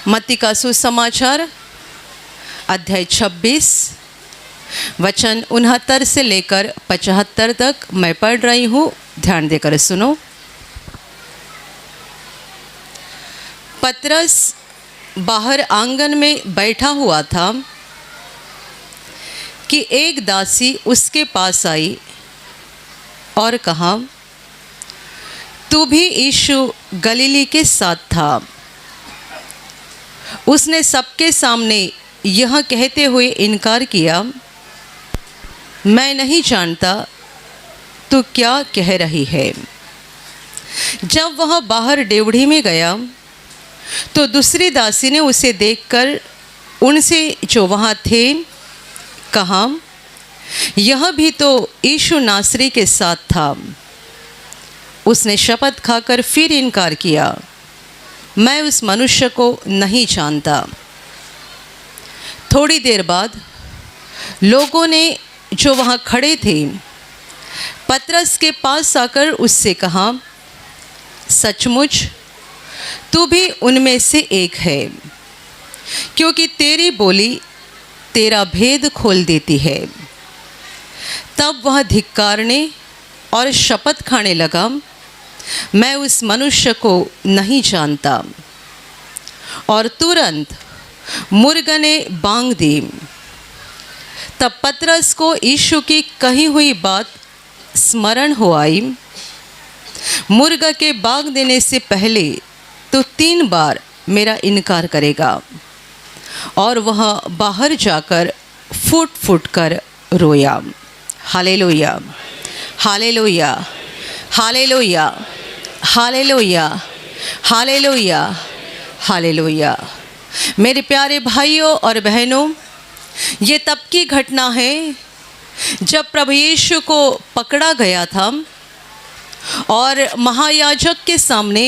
मत्ती का सुसमाचार अध्याय 26 वचन 69 से लेकर 75 तक मैं पढ़ रही हूँ। ध्यान देकर सुनो। पतरस बाहर आंगन में बैठा हुआ था कि एक दासी उसके पास आई और कहा, तू भी यीशु गलीली के साथ था। उसने सबके सामने यह कहते हुए इनकार किया, मैं नहीं जानता तू क्या कह रही है। जब वह बाहर डेवढ़ी में गया तो दूसरी दासी ने उसे देखकर उनसे जो वहाँ थे कहा, यह भी तो यीशु नासरी के साथ था। उसने शपथ खाकर फिर इनकार किया, मैं उस मनुष्य को नहीं जानता। थोड़ी देर बाद लोगों ने जो वहाँ खड़े थे पतरस के पास आकर उससे कहा, सचमुच तू भी उनमें से एक है, क्योंकि तेरी बोली तेरा भेद खोल देती है। तब वह धिक्कारने और शपथ खाने लगा, मैं उस मनुष्य को नहीं जानता। और तुरंत मुर्गने बांग दी। तब पतरस को यीशु की कही हुई बात स्मरण हो आई, मुर्ग के बांग देने से पहले तो 3 बार मेरा इनकार करेगा। और वह बाहर जाकर फूट फूट कर रोया। Hallelujah, hallelujah, hallelujah, hallelujah, hallelujah, hallelujah. मेरे प्यारे भाइयों और बहनों, ये तब की घटना है जब प्रभु यीशु को पकड़ा गया था और महायाजक के सामने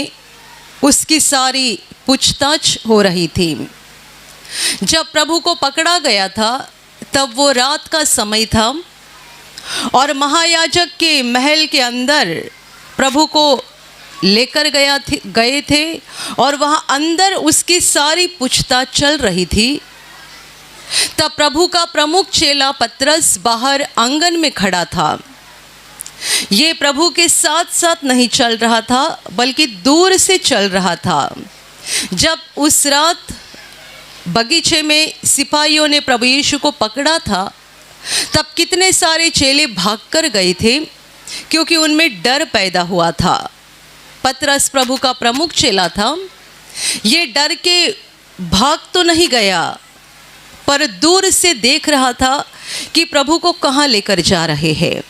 उसकी सारी पूछताछ हो रही थी। जब प्रभु को पकड़ा गया था तब वो रात का समय था और महायाजक के महल के अंदर प्रभु को लेकर गए थे और वहाँ अंदर उसकी सारी पूछताछ चल रही थी। तब प्रभु का प्रमुख चेला पतरस बाहर आंगन में खड़ा था। ये प्रभु के साथ साथ नहीं चल रहा था बल्कि दूर से चल रहा था। जब उस रात बगीचे में सिपाहियों ने प्रभु यीशु को पकड़ा था तब कितने सारे चेले भागकर गए थे, क्योंकि उनमें डर पैदा हुआ था। पतरस प्रभु का प्रमुख चेला था। ये डर के भाग तो नहीं गया, पर दूर से देख रहा था कि प्रभु को कहाँ लेकर जा रहे हैं।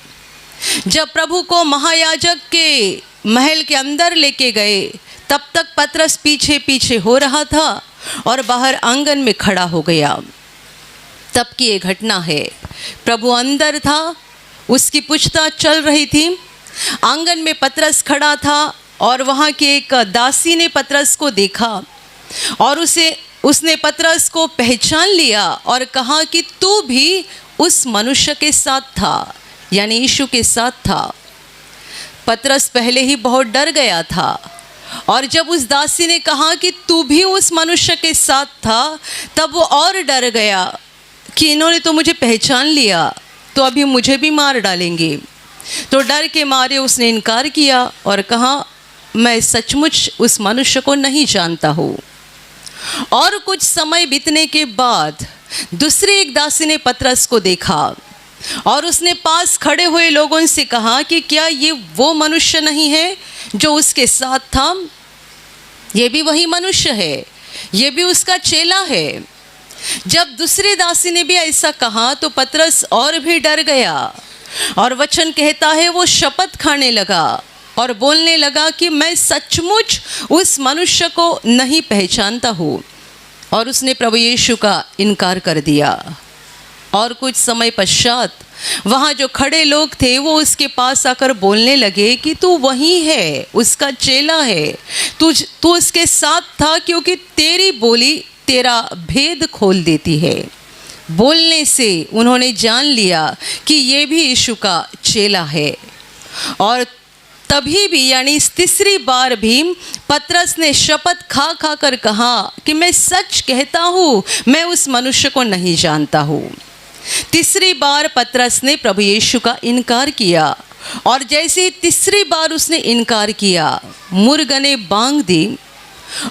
जब प्रभु को महायाजक के महल के अंदर लेके गए तब तक पतरस पीछे पीछे हो रहा था और बाहर आंगन में खड़ा हो गया। तब की ये घटना है। प्रभु अंदर था, उसकी पूछताछ चल रही थी। आंगन में पतरस खड़ा था और वहाँ की एक दासी ने पतरस को देखा और उसने पतरस को पहचान लिया और कहा कि तू भी उस मनुष्य के साथ था, यानी यीशु के साथ था। पतरस पहले ही बहुत डर गया था और जब उस दासी ने कहा कि तू भी उस मनुष्य के साथ था तब वो और डर गया कि इन्होंने तो मुझे पहचान लिया तो अभी मुझे भी मार डालेंगे। तो डर के मारे उसने इनकार किया और कहा, मैं सचमुच उस मनुष्य को नहीं जानता हूँ। और कुछ समय बीतने के बाद दूसरी एक दासी ने पतरस को देखा और उसने पास खड़े हुए लोगों से कहा कि क्या ये वो मनुष्य नहीं है जो उसके साथ था? ये भी वही मनुष्य है, ये भी उसका चेला है। जब दूसरी दासी ने भी ऐसा कहा तो पतरस और भी डर गया और वचन कहता है वो शपथ खाने लगा और बोलने लगा कि मैं सचमुच उस मनुष्य को नहीं पहचानता हूँ। और उसने प्रभु यीशु का इनकार कर दिया। और कुछ समय पश्चात वहाँ जो खड़े लोग थे वो उसके पास आकर बोलने लगे कि तू वही है, उसका चेला है, तू उसके साथ था, क्योंकि तेरी बोली तेरा भेद खोल देती है। बोलने से उन्होंने जान लिया कि ये भी यीशु का चेला है। और तभी भी यानी इस तीसरी बार भी पतरस ने शपथ खा खा कर कहा कि मैं सच कहता हूँ, मैं उस मनुष्य को नहीं जानता हूँ। तीसरी बार पतरस ने प्रभु यीशु का इनकार किया और जैसे ही तीसरी बार उसने इनकार किया, मुर्ग ने बांग दी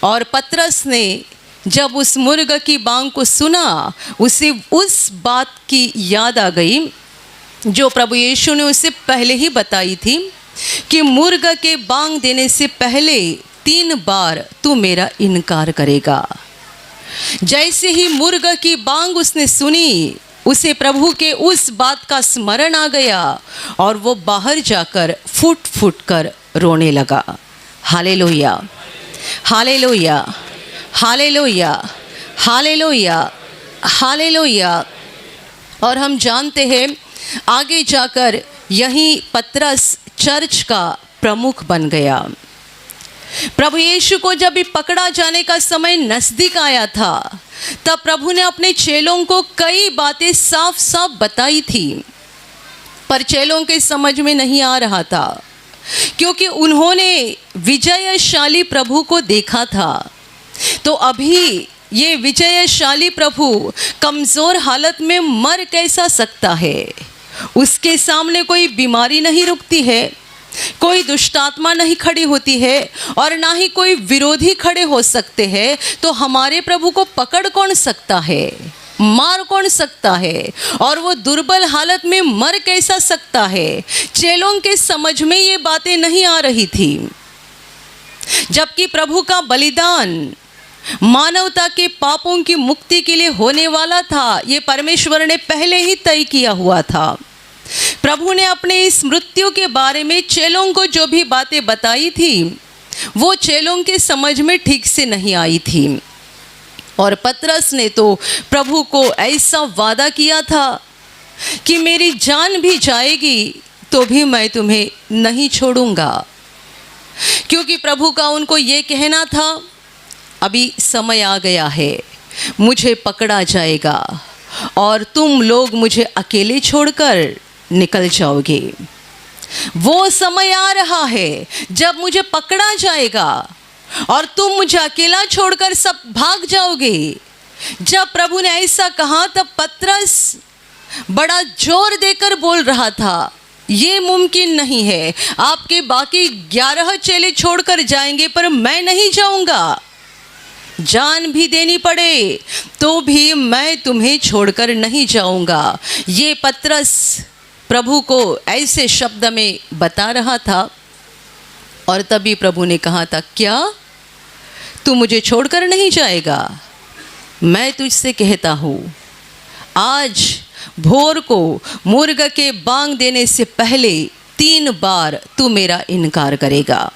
और पतरस ने जब उस मुर्ग की बांग को सुना, उसे उस बात की याद आ गई जो प्रभु यीशु ने उसे पहले ही बताई थी कि मुर्ग के बांग देने से पहले 3 बार तू मेरा इनकार करेगा। जैसे ही मुर्ग की बांग उसने सुनी, उसे प्रभु के उस बात का स्मरण आ गया और वो बाहर जाकर फूट फूट कर रोने लगा। Hallelujah, hallelujah, hallelujah, hallelujah, hallelujah. और हम जानते हैं आगे जाकर यही पतरस चर्च का प्रमुख बन गया। प्रभु यीशु को जब भी पकड़ा जाने का समय नज़दीक आया था, तब प्रभु ने अपने चेलों को कई बातें साफ साफ बताई थी, पर चेलों के समझ में नहीं आ रहा था क्योंकि उन्होंने विजयशाली प्रभु को देखा था। तो अभी ये विजयशाली प्रभु कमज़ोर हालत में मर कैसा सकता है? उसके सामने कोई बीमारी नहीं रुकती है, कोई दुष्टात्मा नहीं खड़ी होती है और ना ही कोई विरोधी खड़े हो सकते हैं। तो हमारे प्रभु को पकड़ कौन सकता है, मार कौन सकता है? और वो दुर्बल हालत में मर कैसा सकता है? चेलों के समझ में ये बातें नहीं आ रही थी, जबकि प्रभु का बलिदान मानवता के पापों की मुक्ति के लिए होने वाला था। ये परमेश्वर ने पहले ही तय किया हुआ था। प्रभु ने अपने इस मृत्यु के बारे में चेलों को जो भी बातें बताई थी, वो चेलों के समझ में ठीक से नहीं आई थी। और पतरस ने तो प्रभु को ऐसा वादा किया था कि मेरी जान भी जाएगी तो भी मैं तुम्हें नहीं छोड़ूंगा, क्योंकि प्रभु का उनको ये कहना था, अभी समय आ गया है, मुझे पकड़ा जाएगा और तुम लोग मुझे अकेले छोड़कर निकल जाओगे। वो समय आ रहा है जब मुझे पकड़ा जाएगा और तुम मुझे अकेला छोड़कर सब भाग जाओगे। जब प्रभु ने ऐसा कहा तब पतरस बड़ा जोर देकर बोल रहा था, ये मुमकिन नहीं है, आपके बाकी 11 चेले छोड़कर जाएंगे पर मैं नहीं जाऊंगा। जान भी देनी पड़े तो भी मैं तुम्हें छोड़कर नहीं जाऊंगा। ये पतरस प्रभु को ऐसे शब्द में बता रहा था और तभी प्रभु ने कहा था, क्या तू मुझे छोड़कर नहीं जाएगा? मैं तुझसे कहता हूँ, आज भोर को मुर्ग के बांग देने से पहले 3 बार तू मेरा इनकार करेगा।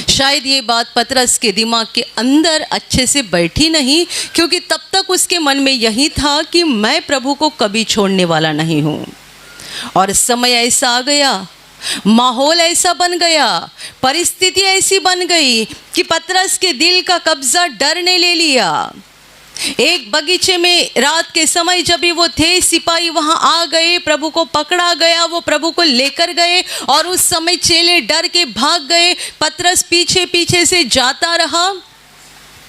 शायद ये बात पतरस के दिमाग के अंदर अच्छे से बैठी नहीं, क्योंकि तब तक उसके मन में यही था कि मैं प्रभु को कभी छोड़ने वाला नहीं हूँ। और समय ऐसा आ गया, माहौल ऐसा बन गया, परिस्थिति ऐसी बन गई कि पतरस के दिल का कब्जा डर ने ले लिया। एक बगीचे में रात के समय जब भी वो थे, सिपाही वहां आ गए, प्रभु को पकड़ा गया, वो प्रभु को लेकर गए और उस समय चेले डर के भाग गए। पतरस पीछे पीछे से जाता रहा।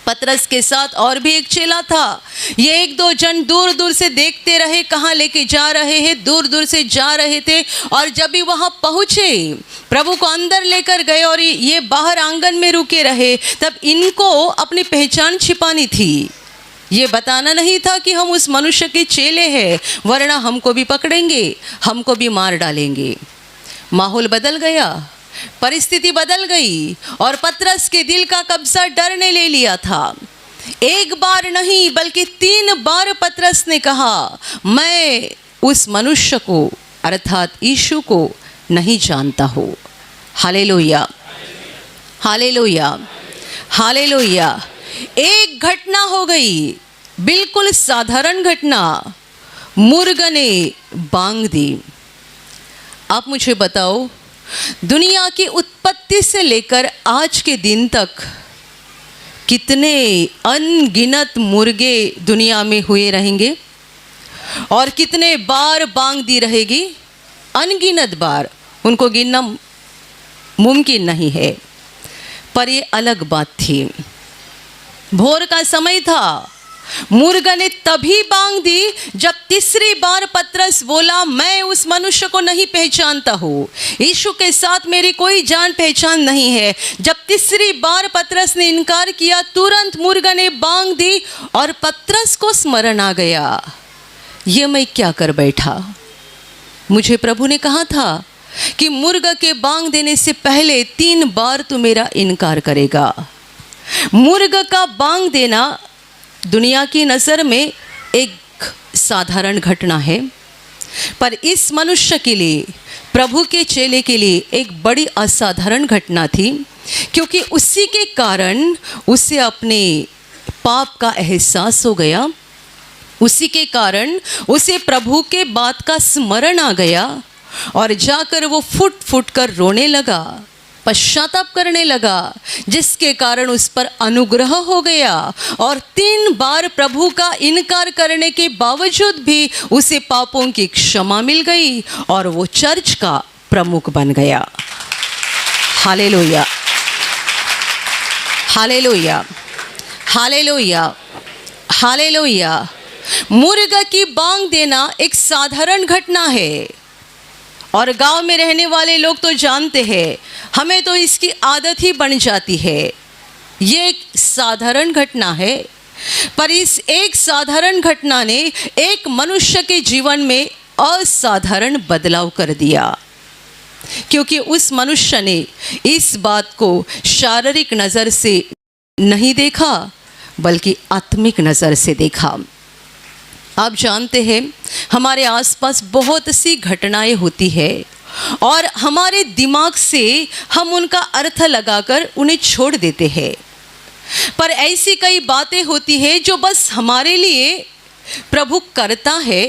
पतरस के साथ और भी एक चेला था। ये 1-2 जन दूर दूर से देखते रहे, कहाँ लेके जा रहे हैं, दूर दूर से जा रहे थे। और जब भी वहाँ पहुँचे, प्रभु को अंदर लेकर गए और ये बाहर आंगन में रुके रहे। तब इनको अपनी पहचान छिपानी थी, ये बताना नहीं था कि हम उस मनुष्य के चेले हैं, वरना हमको भी पकड़ेंगे, हमको भी मार डालेंगे। माहौल बदल गया, परिस्थिति बदल गई और पतरस के दिल का कब्जा डर ने ले लिया था। 1 बार नहीं बल्कि 3 बार पतरस ने कहा, मैं उस मनुष्य को अर्थात यीशु को नहीं जानता हूँ। Hallelujah, hallelujah, hallelujah. एक घटना हो गई, बिल्कुल साधारण घटना, मुर्ग ने बांग दी। आप मुझे बताओ, दुनिया की उत्पत्ति से लेकर आज के दिन तक कितने अनगिनत मुर्गे दुनिया में हुए रहेंगे और कितने बार बांग दी रहेगी? अनगिनत बार। उनको गिनना मुमकिन नहीं है। पर ये अलग बात थी। भोर का समय था, मुर्ग ने तभी बांग दी जब तीसरी बार पतरस बोला, मैं उस मनुष्य को नहीं पहचानता हूँ, यीशु के साथ मेरी कोई जान पहचान नहीं है। जब तीसरी बार पतरस ने इनकार किया, तुरंत मुर्ग ने बांग दी और पतरस को स्मरण आ गया, ये मैं क्या कर बैठा। मुझे प्रभु ने कहा था कि मुर्ग के बांग देने से पहले 3 बार तू मेरा इनकार करेगा। मुर्ग का बांग देना दुनिया की नज़र में एक साधारण घटना है, पर इस मनुष्य के लिए, प्रभु के चेले के लिए एक बड़ी असाधारण घटना थी, क्योंकि उसी के कारण उसे अपने पाप का एहसास हो गया। उसी के कारण उसे प्रभु के बात का स्मरण आ गया और जाकर वो फुट फुट कर रोने लगा, पश्चाताप करने लगा, जिसके कारण उस पर अनुग्रह हो गया और 3 बार प्रभु का इनकार करने के बावजूद भी उसे पापों की क्षमा मिल गई और वो चर्च का प्रमुख बन गया। Hallelujah, hallelujah, hallelujah, hallelujah. मुर्ग की बांग देना एक साधारण घटना है और गांव में रहने वाले लोग तो जानते हैं, हमें तो इसकी आदत ही बन जाती है। ये एक साधारण घटना है, पर इस एक साधारण घटना ने एक मनुष्य के जीवन में असाधारण बदलाव कर दिया, क्योंकि उस मनुष्य ने इस बात को शारीरिक नज़र से नहीं देखा, बल्कि आत्मिक नज़र से देखा। आप जानते हैं, हमारे आसपास बहुत सी घटनाएं होती है और हमारे दिमाग से हम उनका अर्थ लगाकर उन्हें छोड़ देते हैं। पर ऐसी कई बातें होती हैं जो बस हमारे लिए प्रभु करता है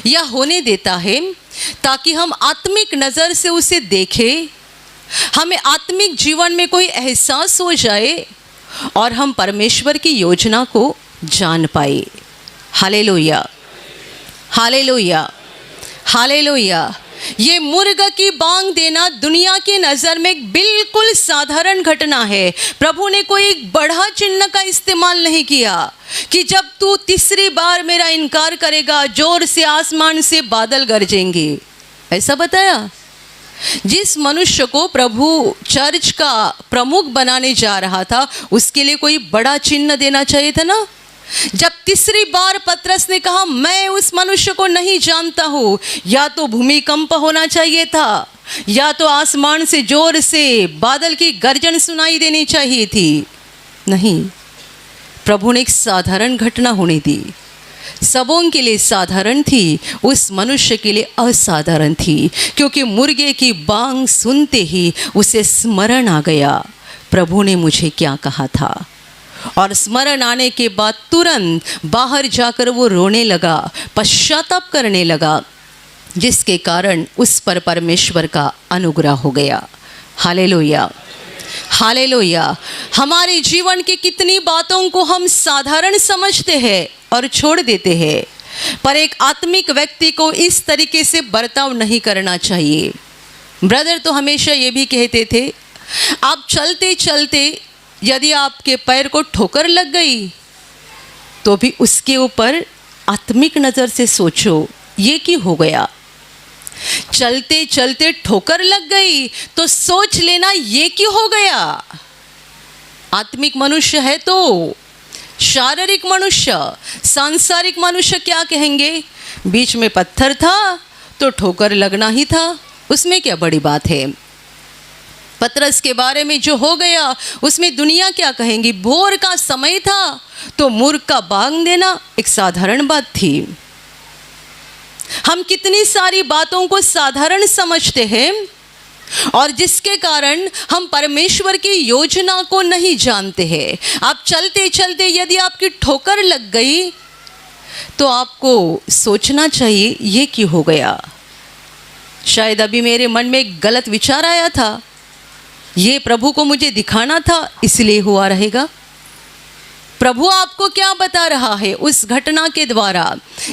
या होने देता है, ताकि हम आत्मिक नज़र से उसे देखें, हमें आत्मिक जीवन में कोई एहसास हो जाए और हम परमेश्वर की योजना को जान पाए। Hallelujah, hallelujah, hallelujah. ये मुर्ग की बांग देना दुनिया की नज़र में एक बिल्कुल साधारण घटना है। प्रभु ने कोई बड़ा चिन्ह का इस्तेमाल नहीं किया कि जब तू तीसरी बार मेरा इनकार करेगा, जोर से आसमान से बादल गरजेंगे, ऐसा बताया। जिस मनुष्य को प्रभु चर्च का प्रमुख बनाने जा रहा था, उसके लिए कोई बड़ा चिन्ह देना चाहिए था ना। जब तीसरी बार पतरस ने कहा, मैं उस मनुष्य को नहीं जानता हूँ, या तो भूमिकंप होना चाहिए था, या तो आसमान से जोर से बादल की गर्जन सुनाई देनी चाहिए थी। नहीं, प्रभु ने एक साधारण घटना होने दी। सबों के लिए साधारण थी, उस मनुष्य के लिए असाधारण थी, क्योंकि मुर्गे की बांग सुनते ही उसे स्मरण आ गया, प्रभु ने मुझे क्या कहा था। और स्मरण आने के बाद तुरंत बाहर जाकर वो रोने लगा, पश्चाताप करने लगा, जिसके कारण उस पर परमेश्वर का अनुग्रह हो गया। Hallelujah, hallelujah. हमारे जीवन की कितनी बातों को हम साधारण समझते हैं और छोड़ देते हैं, पर एक आत्मिक व्यक्ति को इस तरीके से बर्ताव नहीं करना चाहिए। ब्रदर तो हमेशा ये भी कहते थे, आप चलते चलते यदि आपके पैर को ठोकर लग गई तो भी उसके ऊपर आत्मिक नज़र से सोचो, ये क्यों हो गया। चलते चलते ठोकर लग गई तो सोच लेना, ये क्यों हो गया। आत्मिक मनुष्य है तो। शारीरिक मनुष्य, सांसारिक मनुष्य क्या कहेंगे, बीच में पत्थर था तो ठोकर लगना ही था, उसमें क्या बड़ी बात है। पतरस के बारे में जो हो गया उसमें दुनिया क्या कहेंगी। भोर का समय था तो मुर्ग का बांग देना एक साधारण बात थी। हम कितनी सारी बातों को साधारण समझते हैं और जिसके कारण हम परमेश्वर की योजना को नहीं जानते हैं। आप चलते चलते यदि आपकी ठोकर लग गई तो आपको सोचना चाहिए, ये क्यों हो गया। शायद अभी मेरे मन में एक गलत विचार आया था, ये प्रभु को मुझे दिखाना था इसलिए हुआ रहेगा। प्रभु आपको क्या बता रहा है उस घटना के द्वारा,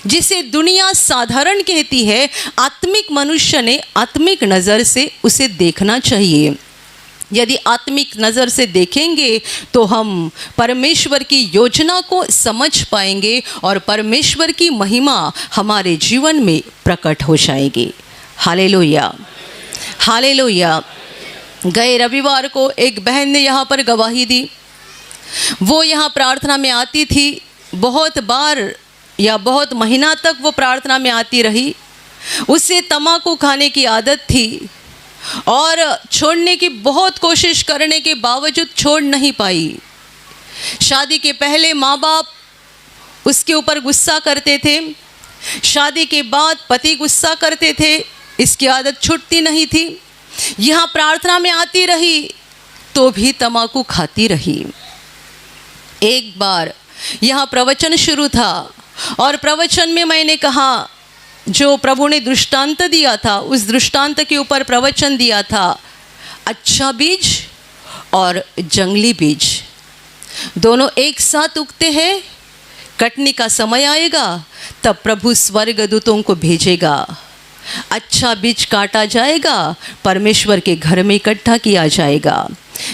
जिसे दुनिया साधारण कहती है, आत्मिक मनुष्य ने आत्मिक नज़र से उसे देखना चाहिए। यदि आत्मिक नज़र से देखेंगे तो हम परमेश्वर की योजना को समझ पाएंगे और परमेश्वर की महिमा हमारे जीवन में प्रकट हो जाएगी। Hallelujah, hallelujah. गए रविवार को एक बहन ने यहाँ पर गवाही दी। वो यहाँ प्रार्थना में आती थी, बहुत बार या बहुत महीना तक वो प्रार्थना में आती रही। उसे तम्बाकू खाने की आदत थी और छोड़ने की बहुत कोशिश करने के बावजूद छोड़ नहीं पाई। शादी के पहले माँ बाप उसके ऊपर गुस्सा करते थे, शादी के बाद पति गुस्सा करते थे, इसकी आदत छूटती नहीं थी। यहाँ प्रार्थना में आती रही तो भी तम्बाकू खाती रही। एक बार यहाँ प्रवचन शुरू था और प्रवचन में मैंने कहा, जो प्रभु ने दृष्टांत दिया था उस दृष्टांत के ऊपर प्रवचन दिया था, अच्छा बीज और जंगली बीज दोनों एक साथ उगते हैं। कटने का समय आएगा तब प्रभु स्वर्गदूतों को भेजेगा, अच्छा बीज काटा जाएगा, परमेश्वर के घर में इकट्ठा किया जाएगा।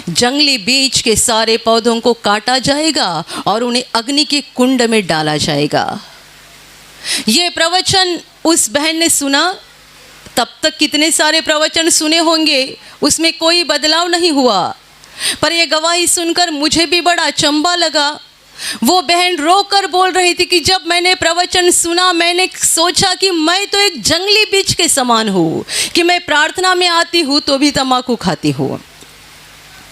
जंगली बीज के सारे पौधों को काटा जाएगा और उन्हें अग्नि के कुंड में डाला जाएगा। ये प्रवचन उस बहन ने सुना। तब तक कितने सारे प्रवचन सुने होंगे, उसमें कोई बदलाव नहीं हुआ। पर यह गवाही सुनकर मुझे भी बड़ा अचंभा लगा। वो बहन रोकर बोल रही थी कि जब मैंने प्रवचन सुना, मैंने सोचा कि मैं तो एक जंगली बीज के समान हूँ, कि मैं प्रार्थना में आती हूँ तो भी तम्बाकू खाती हूँ,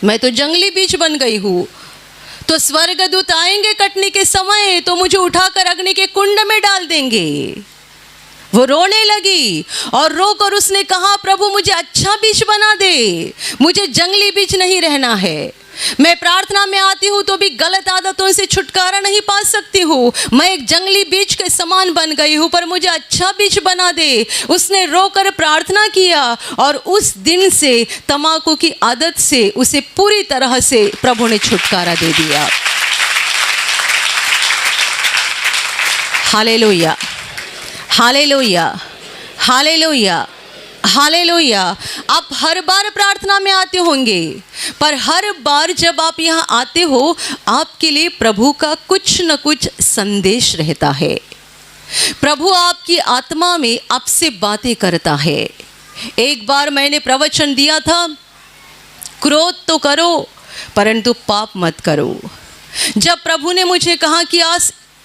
मैं तो जंगली बीज बन गई हूँ। तो स्वर्गदूत आएंगे कटने के समय तो मुझे उठाकर अग्नि के कुंड में डाल देंगे। वो रोने लगी और रोकर उसने कहा, प्रभु मुझे अच्छा बीज बना दे, मुझे जंगली बीज नहीं रहना है। मैं प्रार्थना में आती हूँ तो भी गलत आदतों से छुटकारा नहीं पा सकती हूँ, मैं एक जंगली बीज के समान बन गई हूँ, पर मुझे अच्छा बीज बना दे। उसने रोकर प्रार्थना किया और उस दिन से तम्बाकू की आदत से उसे पूरी तरह से प्रभु ने छुटकारा दे दिया। Hallelujah, hallelujah, hallelujah, hallelujah. आप हर बार प्रार्थना में आते होंगे, पर हर बार जब आप यहाँ आते हो, आपके लिए प्रभु का कुछ न कुछ संदेश रहता है। प्रभु आपकी आत्मा में आपसे बातें करता है। एक बार मैंने प्रवचन दिया था, क्रोध तो करो परंतु पाप मत करो। जब प्रभु ने मुझे कहा कि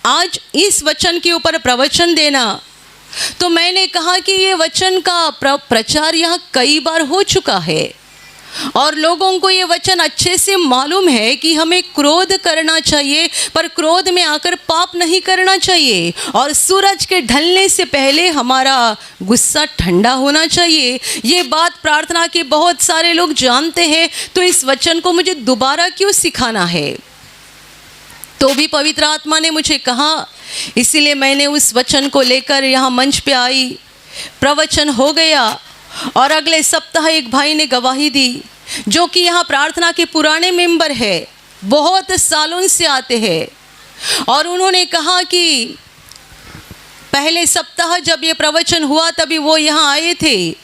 आज इस वचन के ऊपर प्रवचन देना, तो मैंने कहा कि ये वचन का प्रचार यहाँ कई बार हो चुका है और लोगों को ये वचन अच्छे से मालूम है कि हमें क्रोध करना चाहिए, पर क्रोध में आकर पाप नहीं करना चाहिए, और सूरज के ढलने से पहले हमारा गुस्सा ठंडा होना चाहिए। ये बात प्रार्थना के बहुत सारे लोग जानते हैं, तो इस वचन को मुझे दोबारा क्यों सिखाना है? तो भी पवित्र आत्मा ने मुझे कहा, इसीलिए मैंने उस वचन को लेकर यहाँ मंच पे आई। प्रवचन हो गया और अगले सप्ताह एक भाई ने गवाही दी, जो कि यहाँ प्रार्थना के पुराने मेंबर है, बहुत सालों से आते हैं, और उन्होंने कहा कि पहले सप्ताह जब ये प्रवचन हुआ तभी वो यहाँ आए थे।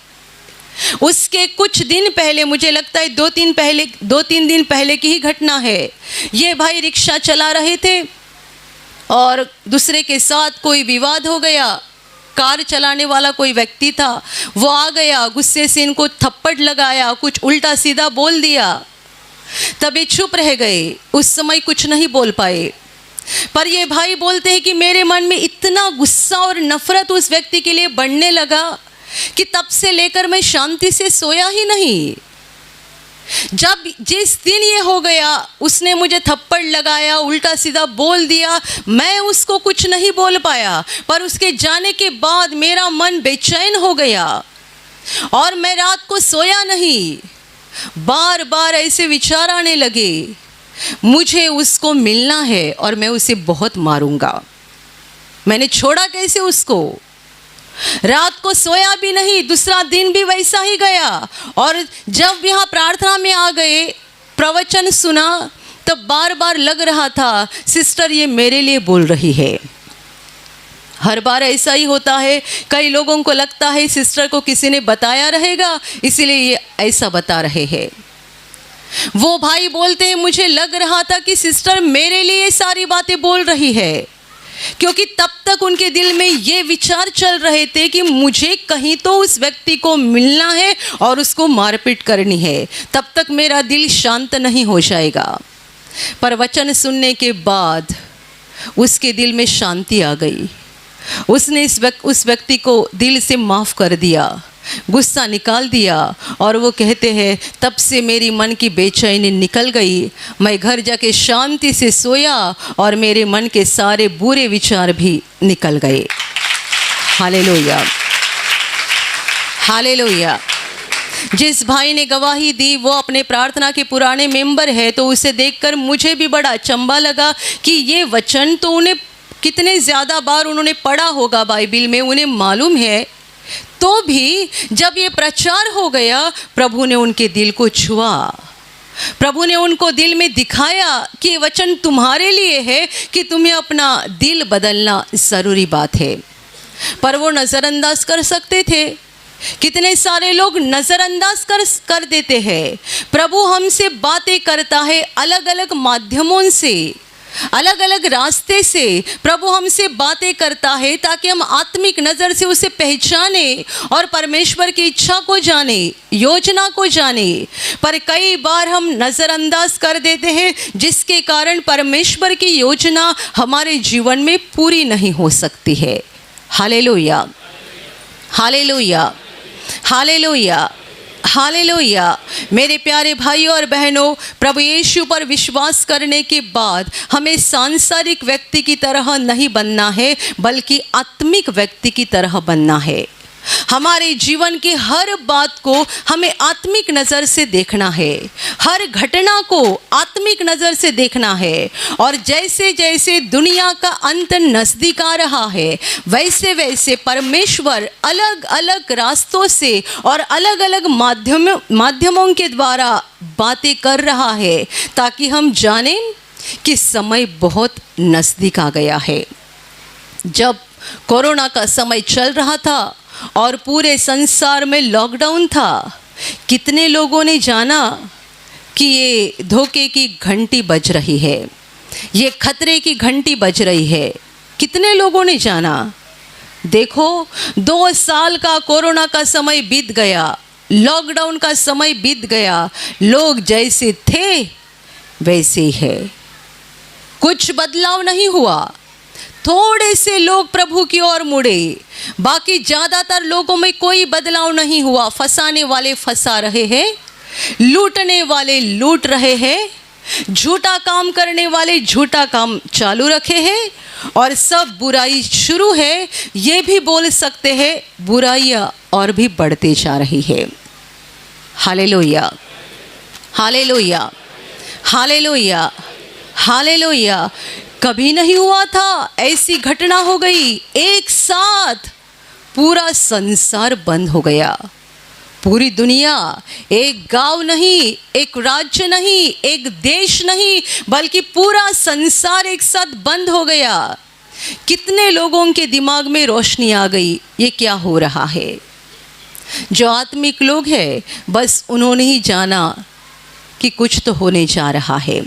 उसके कुछ दिन पहले, मुझे लगता है 2-3 दिन पहले की ही घटना है, ये भाई रिक्शा चला रहे थे और दूसरे के साथ कोई विवाद हो गया। कार चलाने वाला कोई व्यक्ति था, वो आ गया, गुस्से से इनको थप्पड़ लगाया, कुछ उल्टा सीधा बोल दिया। तभी चुप रह गए, उस समय कुछ नहीं बोल पाए। पर ये भाई बोलते हैं कि मेरे मन में इतना गुस्सा और नफरत उस व्यक्ति के लिए बढ़ने लगा कि तब से लेकर मैं शांति से सोया ही नहीं। जब जिस दिन ये हो गया, उसने मुझे थप्पड़ लगाया, उल्टा सीधा बोल दिया, मैं उसको कुछ नहीं बोल पाया, पर उसके जाने के बाद मेरा मन बेचैन हो गया और मैं रात को सोया नहीं। बार बार ऐसे विचार आने लगे, मुझे उसको मिलना है और मैं उसे बहुत मारूंगा। मैंने छोड़ा कैसे उसको? रात को सोया भी नहीं, दूसरा दिन भी वैसा ही गया। और जब यहाँ प्रार्थना में आ गए, प्रवचन सुना, तब बार बार लग रहा था सिस्टर ये मेरे लिए बोल रही है। हर बार ऐसा ही होता है, कई लोगों को लगता है सिस्टर को किसी ने बताया रहेगा इसीलिए ये ऐसा बता रहे हैं। वो भाई बोलते हैं मुझे लग रहा था कि सिस्टर मेरे लिए सारी बातें बोल रही है, क्योंकि तब तक उनके दिल में ये विचार चल रहे थे कि मुझे कहीं तो उस व्यक्ति को मिलना है और उसको मारपीट करनी है, तब तक मेरा दिल शांत नहीं हो जाएगा। पर वचन सुनने के बाद उसके दिल में शांति आ गई। उसने उस व्यक्ति को दिल से माफ़ कर दिया, गुस्सा निकाल दिया और वो कहते हैं तब से मेरी मन की बेचैनी निकल गई। मैं घर जाके शांति से सोया और मेरे मन के सारे बुरे विचार भी निकल गए। Hallelujah, hallelujah. जिस भाई ने गवाही दी वो अपने प्रार्थना के पुराने मेंबर है, तो उसे देखकर मुझे भी बड़ा अचंभा लगा कि ये वचन तो उन्हें कितने ज़्यादा बार उन्होंने पढ़ा होगा बाइबिल में, उन्हें मालूम है, तो भी जब ये प्रचार हो गया प्रभु ने उनके दिल को छुआ। प्रभु ने उनको दिल में दिखाया कि ये वचन तुम्हारे लिए है कि तुम्हें अपना दिल बदलना ज़रूरी बात है। पर वो नज़रअंदाज कर सकते थे। कितने सारे लोग नज़रअंदाज कर देते हैं। प्रभु हमसे बातें करता है अलग अलग माध्यमों से, अलग अलग रास्ते से प्रभु हमसे बातें करता है ताकि हम आत्मिक नज़र से उसे पहचाने और परमेश्वर की इच्छा को जाने, योजना को जाने। पर कई बार हम नज़रअंदाज कर देते हैं जिसके कारण परमेश्वर की योजना हमारे जीवन में पूरी नहीं हो सकती है। Hallelujah, hallelujah, hallelujah, hallelujah. मेरे प्यारे भाइयों और बहनों, प्रभु यीशु पर विश्वास करने के बाद हमें सांसारिक व्यक्ति की तरह नहीं बनना है, बल्कि आत्मिक व्यक्ति की तरह बनना है। हमारे जीवन की हर बात को हमें आत्मिक नज़र से देखना है, हर घटना को आत्मिक नज़र से देखना है। और जैसे जैसे दुनिया का अंत नज़दीक आ रहा है, वैसे वैसे परमेश्वर अलग अलग रास्तों से और अलग अलग माध्यमों के द्वारा बातें कर रहा है, ताकि हम जानें कि समय बहुत नज़दीक आ गया है। जब कोरोना का समय चल रहा था और पूरे संसार में लॉकडाउन था, कितने लोगों ने जाना कि ये धोखे की घंटी बज रही है, ये खतरे की घंटी बज रही है। कितने लोगों ने जाना। देखो 2 साल का कोरोना का समय बीत गया, लॉकडाउन का समय बीत गया, लोग जैसे थे वैसे ही है, कुछ बदलाव नहीं हुआ। थोड़े से लोग प्रभु की ओर मुड़े, बाकी ज़्यादातर लोगों में कोई बदलाव नहीं हुआ। फंसाने वाले फंसा रहे हैं, लूटने वाले लूट रहे हैं, झूठा काम करने वाले झूठा काम चालू रखे हैं, और सब बुराई शुरू है। ये भी बोल सकते हैं बुराइयाँ और भी बढ़ते जा रही है। Hallelujah, hallelujah, hallelujah, hallelujah. कभी नहीं हुआ था ऐसी घटना हो गई, एक साथ पूरा संसार बंद हो गया। पूरी दुनिया, एक गांव नहीं, एक राज्य नहीं, एक देश नहीं, बल्कि पूरा संसार एक साथ बंद हो गया। कितने लोगों के दिमाग में रोशनी आ गई, ये क्या हो रहा है। जो आत्मिक लोग हैं बस उन्होंने ही जाना कि कुछ तो होने जा रहा है,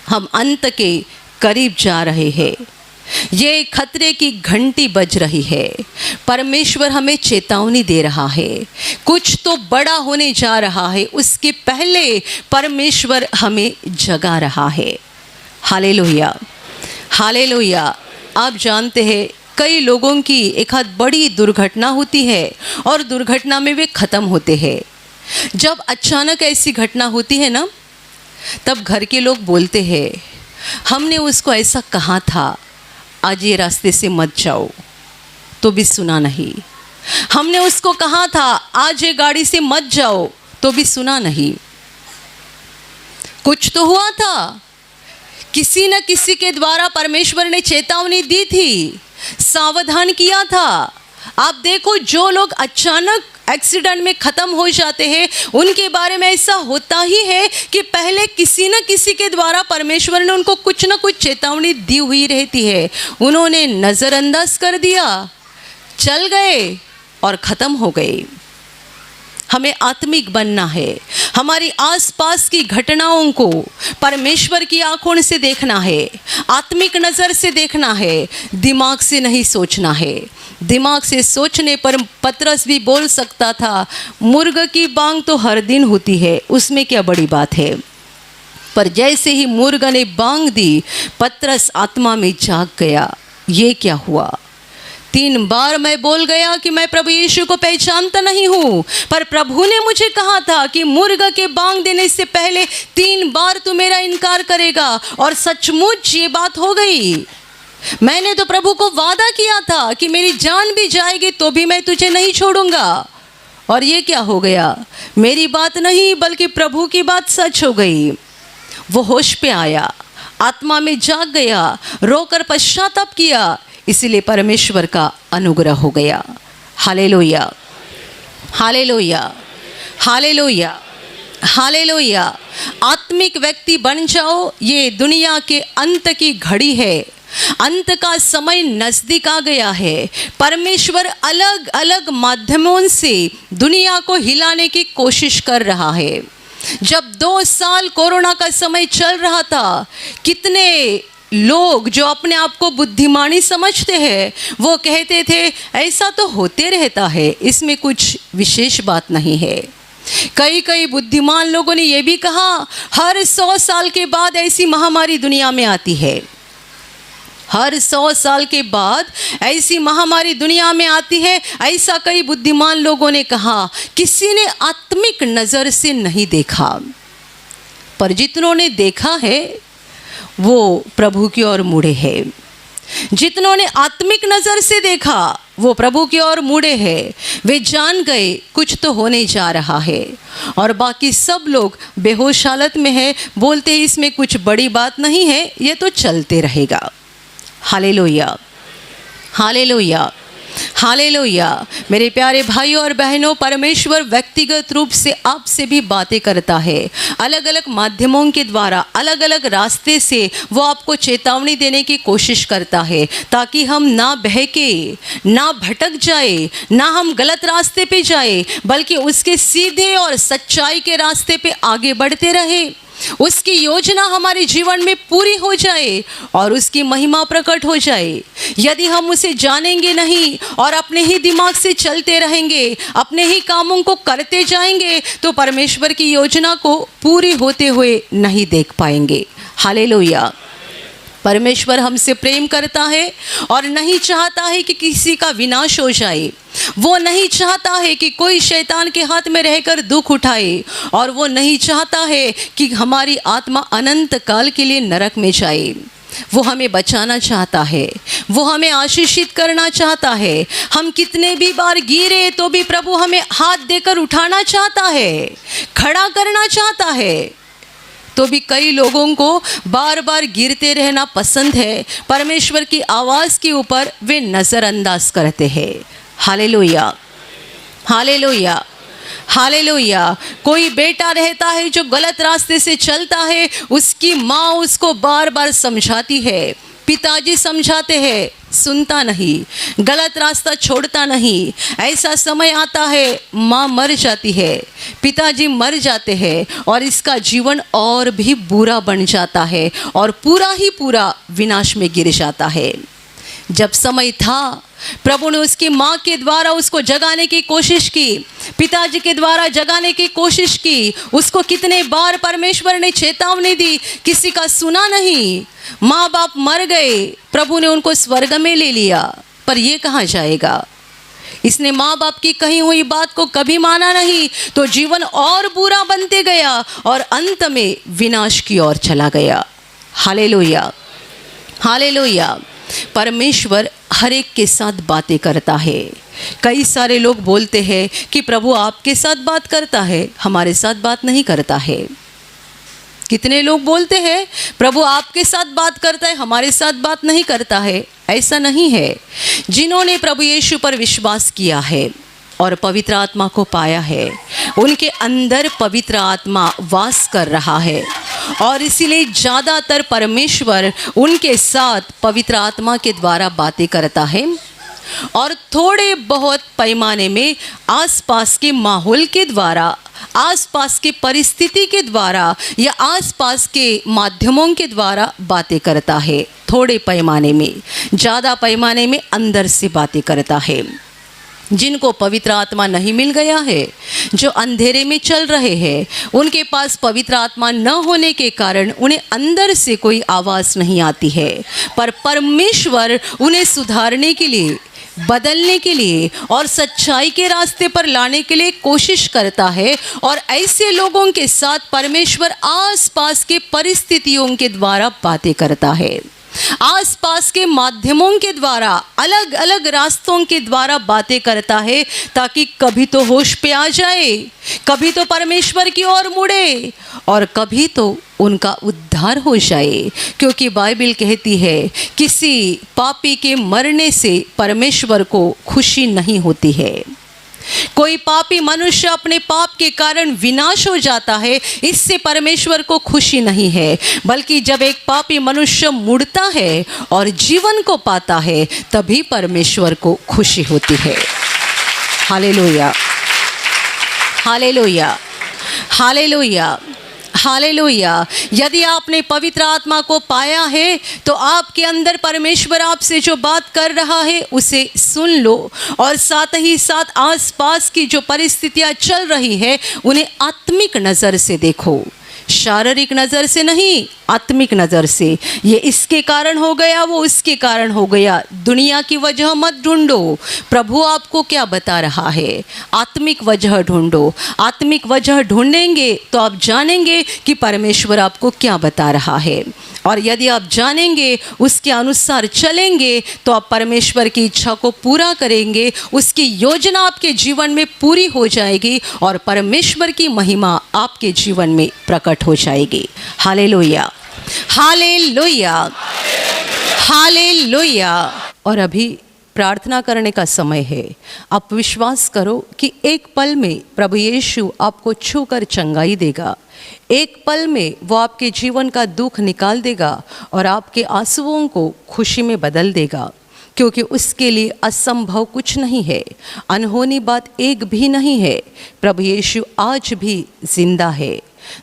हम अंत के करीब जा रहे हैं, ये खतरे की घंटी बज रही है। परमेश्वर हमें चेतावनी दे रहा है, कुछ तो बड़ा होने जा रहा है, उसके पहले परमेश्वर हमें जगा रहा है। Hallelujah, hallelujah. आप जानते हैं कई लोगों की एक आध बड़ी दुर्घटना होती है और दुर्घटना में वे ख़त्म होते हैं। जब अचानक ऐसी घटना होती है ना, तब घर के लोग बोलते हैं हमने उसको ऐसा कहा था आज ये रास्ते से मत जाओ, तो भी सुना नहीं। हमने उसको कहा था आज ये गाड़ी से मत जाओ, तो भी सुना नहीं। कुछ तो हुआ था, किसी न किसी के द्वारा परमेश्वर ने चेतावनी दी थी, सावधान किया था। आप देखो जो लोग अचानक एक्सीडेंट में ख़त्म हो जाते हैं, उनके बारे में ऐसा होता ही है कि पहले किसी न किसी के द्वारा परमेश्वर ने उनको कुछ न कुछ चेतावनी दी हुई रहती है। उन्होंने नज़रअंदाज कर दिया, चल गए और ख़त्म हो गए। हमें आत्मिक बनना है, हमारी आसपास की घटनाओं को परमेश्वर की आंखों से देखना है, आत्मिक नज़र से देखना है, दिमाग से नहीं सोचना है। दिमाग से सोचने पर पतरस भी बोल सकता था, मुर्ग की बांग तो हर दिन होती है, उसमें क्या बड़ी बात है। पर जैसे ही मुर्ग ने बांग दी, पतरस आत्मा में जाग गया। ये क्या हुआ? 3 बार मैं बोल गया कि मैं प्रभु यीशु को पहचानता नहीं हूँ, पर प्रभु ने मुझे कहा था कि मुर्ग के बांग देने से पहले 3 बार तू मेरा इनकार करेगा। और सचमुच ये बात हो गई। मैंने तो प्रभु को वादा किया था कि मेरी जान भी जाएगी तो भी मैं तुझे नहीं छोड़ूंगा। और ये क्या हो गया? मेरी बात नहीं बल्कि प्रभु की बात सच हो गई। वो होश पे आया, आत्मा में जाग गया, रोकर पश्चाताप किया, इसीलिए परमेश्वर का अनुग्रह हो गया। Hallelujah, hallelujah, hallelujah, hallelujah. आत्मिक व्यक्ति बन जाओ। ये दुनिया के अंत की घड़ी है, अंत का समय नज़दीक आ गया है। परमेश्वर अलग अलग माध्यमों से दुनिया को हिलाने की कोशिश कर रहा है। जब 2 साल कोरोना का समय चल रहा था, कितने लोग जो अपने आप को बुद्धिमानी समझते हैं वो कहते थे ऐसा तो होते रहता है, इसमें कुछ विशेष बात नहीं है। कई बुद्धिमान लोगों ने यह भी कहा हर 100 साल के बाद ऐसी महामारी दुनिया में आती है। हर 100 साल के बाद ऐसी महामारी दुनिया में आती है, ऐसा कई बुद्धिमान लोगों ने कहा। किसी ने आत्मिक नज़र से नहीं देखा, पर जितनों ने देखा है वो प्रभु की ओर मुड़े हैं। जितनों ने आत्मिक नज़र से देखा वो प्रभु की ओर मुड़े हैं। वे जान गए कुछ तो होने जा रहा है। और बाकी सब लोग बेहोश हालत में है, बोलते हैं इसमें कुछ बड़ी बात नहीं है, ये तो चलते रहेगा। Hallelujah, hallelujah, hallelujah. मेरे प्यारे भाइयों और बहनों, परमेश्वर व्यक्तिगत रूप से आपसे भी बातें करता है। अलग अलग माध्यमों के द्वारा, अलग अलग रास्ते से वो आपको चेतावनी देने की कोशिश करता है, ताकि हम ना बहके, ना भटक जाए, ना हम गलत रास्ते पे जाए, बल्कि उसके सीधे और सच्चाई के रास्ते पे आगे बढ़ते रहे। उसकी योजना हमारे जीवन में पूरी हो जाए और उसकी महिमा प्रकट हो जाए। यदि हम उसे जानेंगे नहीं और अपने ही दिमाग से चलते रहेंगे, अपने ही कामों को करते जाएंगे, तो परमेश्वर की योजना को पूरी होते हुए नहीं देख पाएंगे। हालेलुया। परमेश्वर हमसे प्रेम करता है और नहीं चाहता है कि किसी का विनाश हो जाए। वो नहीं चाहता है कि कोई शैतान के हाथ में रहकर दुख उठाए, और वो नहीं चाहता है कि हमारी आत्मा अनंत काल के लिए नरक में जाए। वो हमें बचाना चाहता है, वो हमें आशीषित करना चाहता है। हम कितने भी बार गिरे तो भी प्रभु हमें हाथ देकर उठाना चाहता है, खड़ा करना चाहता है। तो भी कई लोगों को बार बार गिरते रहना पसंद है। परमेश्वर की आवाज़ के ऊपर वे नज़रअंदाज करते हैं। Hallelujah, hallelujah, hallelujah. कोई बेटा रहता है जो गलत रास्ते से चलता है, उसकी माँ उसको बार बार समझाती है, पिताजी समझाते हैं, सुनता नहीं, गलत रास्ता छोड़ता नहीं। ऐसा समय आता है माँ मर जाती है, पिताजी मर जाते हैं, और इसका जीवन और भी बुरा बन जाता है और पूरा ही पूरा विनाश में गिर जाता है। जब समय था, प्रभु ने उसकी माँ के द्वारा उसको जगाने की कोशिश की, पिताजी के द्वारा जगाने की कोशिश की। उसको कितने बार परमेश्वर ने चेतावनी दी, किसी का सुना नहीं। माँ बाप मर गए, प्रभु ने उनको स्वर्ग में ले लिया, पर ये कहाँ जाएगा? इसने माँ बाप की कही हुई बात को कभी माना नहीं, तो जीवन और बुरा बनते गया और अंत में विनाश की ओर चला गया। Hallelujah, hallelujah. परमेश्वर हर एक के साथ बातें करता है। कई सारे लोग बोलते हैं कि प्रभु आपके साथ बात करता है, हमारे साथ बात नहीं करता है। कितने लोग बोलते हैं प्रभु आपके साथ बात करता है, हमारे साथ बात नहीं करता है। ऐसा नहीं है। जिन्होंने प्रभु यीशु पर विश्वास किया है, और पवित्र आत्मा को पाया है, उनके अंदर पवित्र आत्मा वास कर रहा है और इसीलिए ज़्यादातर परमेश्वर उनके साथ पवित्र आत्मा के द्वारा बातें करता है और थोड़े बहुत पैमाने में आसपास के माहौल के द्वारा, आसपास की परिस्थिति के द्वारा या आसपास के माध्यमों के द्वारा बातें करता है। थोड़े पैमाने में, ज़्यादा पैमाने में अंदर से बातें करता है। जिनको पवित्र आत्मा नहीं मिल गया है, जो अंधेरे में चल रहे हैं, उनके पास पवित्र आत्मा न होने के कारण उन्हें अंदर से कोई आवाज़ नहीं आती है, पर परमेश्वर उन्हें सुधारने के लिए, बदलने के लिए और सच्चाई के रास्ते पर लाने के लिए कोशिश करता है। और ऐसे लोगों के साथ परमेश्वर आसपास के परिस्थितियों के द्वारा बातें करता है, आसपास के माध्यमों के द्वारा, अलग अलग रास्तों के द्वारा बातें करता है, ताकि कभी तो होश पे आ जाए, कभी तो परमेश्वर की ओर मुड़े और कभी तो उनका उद्धार हो जाए। क्योंकि बाइबल कहती है किसी पापी के मरने से परमेश्वर को खुशी नहीं होती है। कोई पापी मनुष्य अपने पाप के कारण विनाश हो जाता है, इससे परमेश्वर को खुशी नहीं है, बल्कि जब एक पापी मनुष्य मुड़ता है और जीवन को पाता है, तभी परमेश्वर को खुशी होती है। Hallelujah, hallelujah, hallelujah, hallelujah. यदि आपने पवित्र आत्मा को पाया है तो आपके अंदर परमेश्वर आपसे जो बात कर रहा है उसे सुन लो और साथ ही साथ आसपास की जो परिस्थितियां चल रही है उन्हें आत्मिक नज़र से देखो, शारीरिक नज़र से नहीं, आत्मिक नज़र से। ये इसके कारण हो गया, वो उसके कारण हो गया, दुनिया की वजह मत ढूंढो। प्रभु आपको क्या बता रहा है? आत्मिक वजह ढूंढो। आत्मिक वजह ढूंढेंगे तो आप जानेंगे कि परमेश्वर आपको क्या बता रहा है, और यदि आप जानेंगे, उसके अनुसार चलेंगे, तो आप परमेश्वर की इच्छा को पूरा करेंगे, उसकी योजना आपके जीवन में पूरी हो जाएगी और परमेश्वर की महिमा आपके जीवन में प्रकट हो जाएगी। Hallelujah, hallelujah, hallelujah. और अभी प्रार्थना करने का समय है। आप विश्वास करो कि एक पल में प्रभु यीशु आपको छूकर चंगाई देगा। एक पल में वो आपके जीवन का दुख निकाल देगा और आपके आंसुओं को खुशी में बदल देगा, क्योंकि उसके लिए असंभव कुछ नहीं है, अनहोनी बात एक भी नहीं है। प्रभु यीशु आज भी जिंदा है।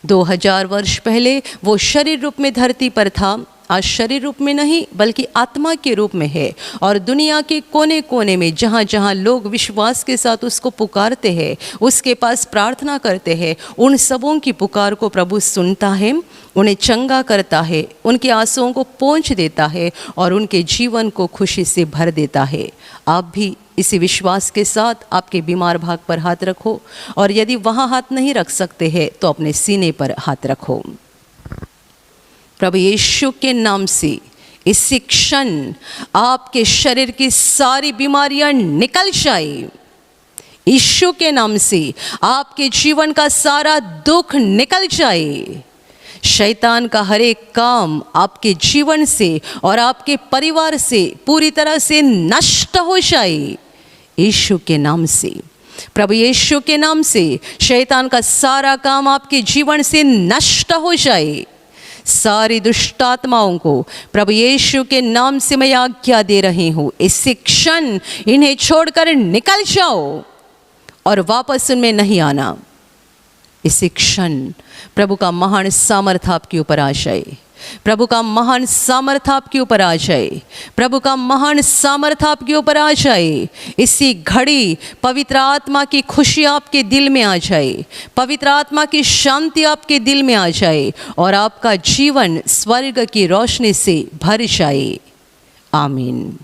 2000 वर्ष पहले वो शरीर रूप में धरती पर था, आज शरीर रूप में नहीं बल्कि आत्मा के रूप में है, और दुनिया के कोने कोने में जहाँ जहाँ लोग विश्वास के साथ उसको पुकारते हैं, उसके पास प्रार्थना करते हैं, उन सबों की पुकार को प्रभु सुनता है, उन्हें चंगा करता है, उनके आंसुओं को पोंछ देता है और उनके जीवन को खुशी से भर देता है। आप भी इसी विश्वास के साथ आपके बीमार भाग पर हाथ रखो, और यदि वहाँ हाथ नहीं रख सकते हैं तो अपने सीने पर हाथ रखो। प्रभु यीशु के नाम से इसी क्षण आपके शरीर की सारी बीमारियां निकल जाए। यीशु के नाम से आपके जीवन का सारा दुख निकल जाए। शैतान का हर एक काम आपके जीवन से और आपके परिवार से पूरी तरह से नष्ट हो जाए। यीशु के नाम से, प्रभु यीशु के नाम से शैतान का सारा काम आपके जीवन से नष्ट हो जाए। सारी दुष्ट आत्माओं को प्रभु यीशु के नाम से मैं आज्ञा दे रही हूँ, इसी क्षण इन्हें छोड़कर निकल जाओ और वापस उनमें नहीं आना। इसी क्षण प्रभु का महान सामर्थ आपके ऊपर आ जाए। प्रभु का महान सामर्थ आपके ऊपर आ जाए। प्रभु का महान सामर्थ आपके ऊपर आ जाए। इसी घड़ी पवित्र आत्मा की खुशी आपके दिल में आ जाए, पवित्र आत्मा की शांति आपके दिल में आ जाए और आपका जीवन स्वर्ग की रोशनी से भर जाए। आमीन।